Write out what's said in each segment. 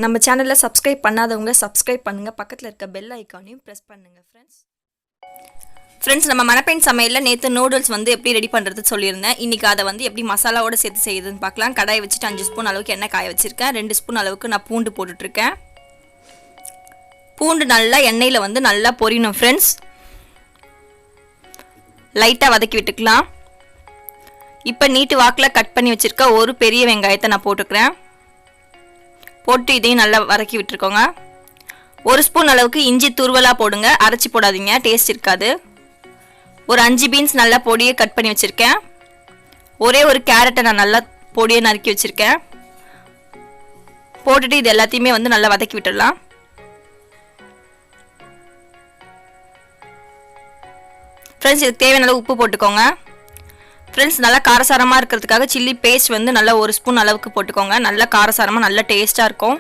நம்ம சேனலை சப்ஸ்கிரைப் பண்ணாதவங்க சப்ஸ்கிரைப் பண்ணுங்கள், பக்கத்தில் இருக்க பெல் ஐக்கானையும் ப்ரெஸ் பண்ணுங்கள். ஃப்ரெண்ட்ஸ் நம்ம மணப்பெண் சமையலில் நேற்று நூடுல்ஸ் வந்து எப்படி ரெடி பண்ணுறது சொல்லியிருந்தேன். இன்றைக்கி அதை வந்து எப்படி மசாலாவோடு சேர்த்து செய்யுதுன்னு பார்க்கலாம். கடாயை வச்சுட்டு 5 ஸ்பூன் அளவுக்கு எண்ணெய் காய வச்சுருக்கேன். 2 ஸ்பூன் அளவுக்கு நான் பூண்டு போட்டுட்ருக்கேன். பூண்டு நல்லா எண்ணெயில் வந்து நல்லா பொரியணும் ஃப்ரெண்ட்ஸ். லைட்டாக வதக்கி விட்டுக்கலாம். இப்போ நீட்டு வாக்கில் கட் பண்ணி வச்சுருக்க ஒரு பெரிய வெங்காயத்தை நான் போட்டுக்கிறேன். போட்டு இதையும் நல்லா வதக்கி விட்டுருக்கோங்க. 1 ஸ்பூன் அளவுக்கு இஞ்சி துருவலாக போடுங்க, அரைச்சி போடாதீங்க, டேஸ்ட் இருக்காது. ஒரு 5 பீன்ஸ் நல்லா பொடியை கட் பண்ணி வச்சுருக்கேன். ஒரே ஒரு கேரட்டை நான் நல்லா பொடியை நறுக்கி வச்சுருக்கேன். போட்டுட்டு இது எல்லாத்தையுமே வந்து நல்லா வதக்கி விட்டுடலாம். ஃப்ரெண்ட்ஸ் இதுக்கு தேவையான அளவு உப்பு போட்டுக்கோங்க. ஃப்ரெண்ட்ஸ் நல்லா காரசாரமாக இருக்கிறதுக்காக சில்லி பேஸ்ட் வந்து நல்லா 1 ஸ்பூன் அளவுக்கு போட்டுக்கோங்க. நல்லா காரசாரமாக நல்லா டேஸ்ட்டாக இருக்கும்.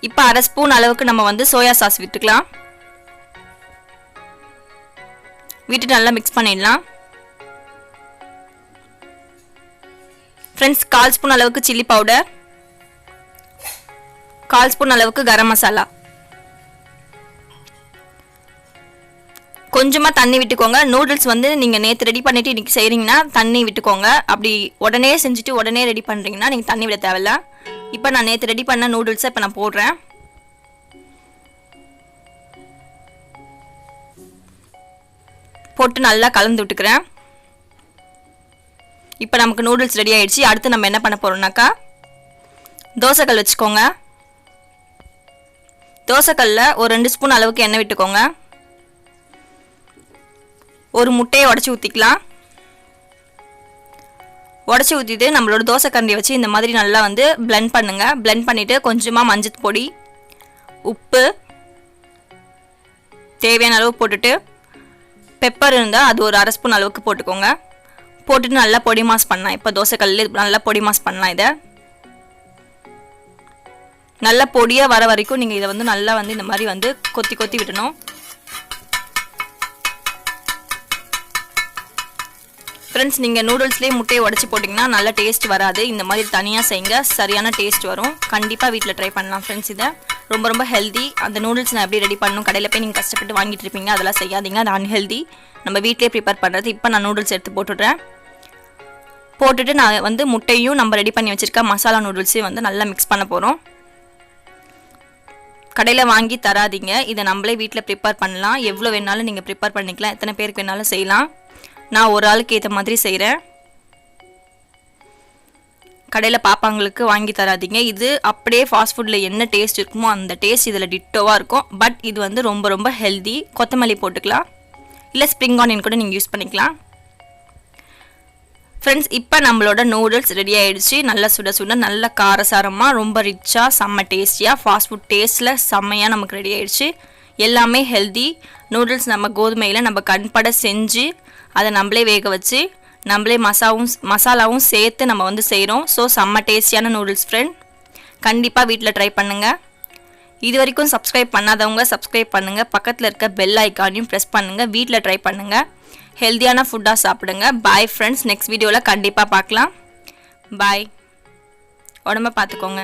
இப்போ 1/2 ஸ்பூன் அளவுக்கு நம்ம வந்து சோயா சாஸ் விட்டுக்கலாம். விட்டுட்டு நல்லா மிக்ஸ் பண்ணிடலாம். ஃப்ரெண்ட்ஸ் 1/4 ஸ்பூன் அளவுக்கு சில்லி பவுடர், 1/4 ஸ்பூன் அளவுக்கு கரம் மசாலா, கொஞ்சமாக தண்ணி விட்டுக்கோங்க. நூடுல்ஸ் வந்து நீங்கள் நேற்று ரெடி பண்ணிவிட்டு இன்றைக்கி செய்கிறீங்கன்னா தண்ணி விட்டுக்கோங்க. அப்படி உடனே செஞ்சுட்டு உடனே ரெடி பண்ணுறீங்கன்னா நீங்கள் தண்ணி விட தேவையில்ல. இப்போ நான் நேற்று ரெடி பண்ண நூடுல்ஸை இப்போ நான் போடுறேன். போட்டு நல்லா கலந்து விட்டுக்கிறேன். இப்போ நமக்கு நூடுல்ஸ் ரெடி ஆகிடுச்சு. அடுத்து நம்ம என்ன பண்ண போகிறோம்னாக்கா, தோசைக்கல் வச்சுக்கோங்க. தோசைக்கல்லில் ஒரு 2 ஸ்பூன் அளவுக்கு எண்ணெய் விட்டுக்கோங்க. ஒரு முட்டையை உடச்சி ஊற்றிக்கலாம். உடச்சி ஊற்றிட்டு நம்மளோட தோசை கரண்டியை வச்சு இந்த மாதிரி நல்லா வந்து பிளெண்ட் பண்ணுங்கள். பிளெண்ட் பண்ணிவிட்டு கொஞ்சமாக மஞ்சள் பொடி, உப்பு தேவையான அளவு போட்டுட்டு, பெப்பர் இருந்தால் அது ஒரு 1/2 ஸ்பூன் அளவுக்கு போட்டுக்கோங்க. போட்டுட்டு நல்லா பொடி மாஸ் பண்ணலாம். இப்போ தோசைக்கல்லில் நல்லா பொடி மாஸ் பண்ணலாம். இதை நல்லா பொடியாக வர வரைக்கும் நீங்கள் இதை வந்து நல்லா வந்து இந்த மாதிரி வந்து கொத்தி கொத்தி விடணும். ஃப்ரெண்ட்ஸ் நீங்கள் நூடுல்ஸ்லேயே முட்டையை உடச்சி போட்டிங்கன்னா நல்லா டேஸ்ட் வராது. இந்த மாதிரி தனியாக செய்யுங்க, சரியான டேஸ்ட் வரும். கண்டிப்பாக வீட்டில் ட்ரை பண்ணலாம் ஃப்ரெண்ட்ஸ். இதை ரொம்ப ரொம்ப ஹெல்தி. அந்த நூடுல்ஸ் நான் எப்படி ரெடி பண்ணணும், கடையில் போய் நீங்கள் கஷ்டப்பட்டு வாங்கிட்டு இருப்பீங்க, அதெல்லாம் செய்யாதீங்க, அது அன்ஹெல்தி. நம்ம வீட்டிலே ப்ரிப்பேர் பண்ணுறது. இப்போ நான் நூடுல்ஸ் எடுத்து போட்டுடுறேன். போட்டுட்டு நான் வந்து முட்டையும் நம்ம ரெடி பண்ணி வச்சுருக்க மசாலா நூடுல்ஸையும் வந்து நல்லா மிக்ஸ் பண்ண போகிறோம். கடையில் வாங்கி தராதிங்க, இதை நம்மளே வீட்டில் ப்ரிப்பேர் பண்ணலாம். எவ்வளோ வேணாலும் நீங்கள் ப்ரிப்பேர் பண்ணிக்கலாம், எத்தனை பேருக்கு வேணாலும் செய்யலாம். நான் ஒரு ஆளுக்கு ஏற்ற மாதிரி செய்கிறேன். கடையில் பாப்பாங்களுக்கு வாங்கி தராதிங்க. இது அப்படியே ஃபாஸ்ட் ஃபுட்டில் என்ன டேஸ்ட் இருக்குமோ அந்த டேஸ்ட் இதில் டிட்டோவாக இருக்கும். பட் இது வந்து ரொம்ப ரொம்ப ஹெல்தி. கொத்தமல்லி போட்டுக்கலாம், இல்லை ஸ்ப்ரிங் ஆனியன் கூட நீங்கள் யூஸ் பண்ணிக்கலாம். ஃப்ரெண்ட்ஸ் இப்போ நம்மளோட நூடுல்ஸ் ரெடி ஆகிடுச்சு. நல்லா சுட சுட நல்லா காரசாரமாக ரொம்ப ரிச்சாக செம்ம டேஸ்டியாக ஃபாஸ்ட் ஃபுட் டேஸ்ட்டில் செம்மையாக நமக்கு ரெடி ஆகிடுச்சு. எல்லாமே ஹெல்தி. நூடுல்ஸ் நம்ம கோதுமையில் நம்ம கண்பட செஞ்சு அதை நம்மளே வேக வச்சு நம்மளே மசாலாவும் சேர்த்து நம்ம வந்து செய்கிறோம். ஸோ செம்ம டேஸ்டியான நூடுல்ஸ் ஃப்ரெண்ட். கண்டிப்பாக வீட்டில் ட்ரை பண்ணுங்கள். இது வரைக்கும் சப்ஸ்கிரைப் பண்ணாதவங்க சப்ஸ்கிரைப் பண்ணுங்கள். பக்கத்தில் இருக்க பெல் ஐக்கானையும் ப்ரெஸ் பண்ணுங்கள். வீட்டில் ட்ரை பண்ணுங்கள். ஹெல்த்தியான ஃபுட்டாக சாப்பிடுங்க. Bye friends. நெக்ஸ்ட் வீடியோவில் கண்டிப்பாக பார்க்கலாம். பாய். உடம்ப பார்த்துக்கோங்க.